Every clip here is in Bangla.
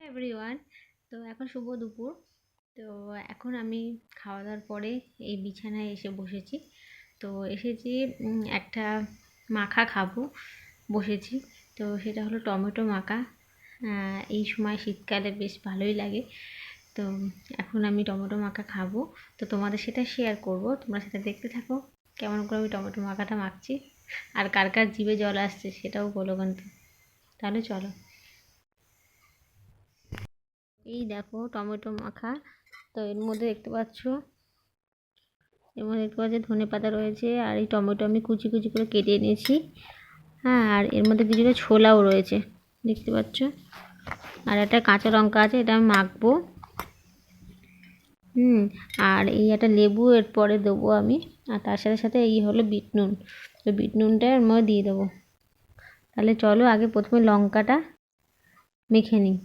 এভরিওয়ান। তো এখন শুভ দুপুর। তো এখন আমি খাওয়া দাওয়ার পরে এই বিছানায় এসে বসেছি। তো এসেছি একটা মাখা খাবো বসেছি। তো সেটা হলো টমেটো মাখা। এই সময় শীতকালে বেশ ভালোই লাগে। তো এখন আমি টমেটো মাখা খাবো। তো তোমাদের সেটা শেয়ার করব, তোমরা সেটা দেখতে থাকো কেমন করে আমি টমেটো মাখাটা মাখছি। আর কার কার জিভে জল আসছে সেটাও বলো কিন্তু। তাহলে চলো। এই দেখো টমেটো মাখা। তো এর মধ্যে দেখতে পাচ্ছ ধনেপাতা রয়েছে, আর এই টমেটো আমি কুচি কুচি করে কেটে নিয়েছি। হ্যাঁ, আর এর মধ্যে কিছুটা ছোলাও রয়েছে, দেখতে পাচ্ছ। আর একটা কাঁচা লঙ্কা আছে, এটা আমি মাখবো। আর এই একটা লেবু এর পরে দেবো আমি। আর তার সাথে সাথে এই হলো বিট নুন। তো বিট নুনটা এর মধ্যে দিয়ে দেবো। তাহলে চলো আগে প্রথমে লঙ্কাটা মেখে নিই।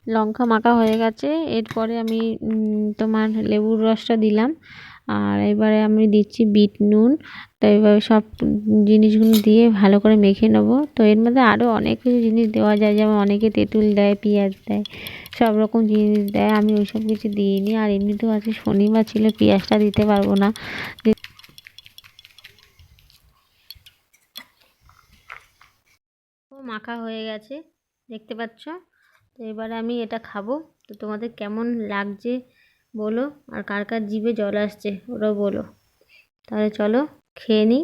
লঙ্কা মাখা হয়ে গেছে, এরপরে আমি তোমার লেবুর রসটা দিলাম। আর এবারে আমি দিচ্ছি বিট নুন। তো এভাবে সব জিনিসগুলো দিয়ে ভালো করে মেখে নেবো। তো এর মধ্যে আরও অনেক কিছু জিনিস দেওয়া যায়, যেমন অনেকে তেঁতুল দেয়, পেঁয়াজ দেয়, সব রকম জিনিস দেয়। আমি ওই সব কিছু দিইনি। আর এমনিতেও আছে শনিবার ছিল, পেঁয়াজটা দিতে পারবো না। মাখা হয়ে গেছে, দেখতে পাচ্ছ। তো এবারে আমি এটা খাবো। তো তোমাদের কেমন লাগছে বলো, আর কার কার জিভে জল আসছে ওরাও বলো। তাহলে চলো খেয়ে নিই।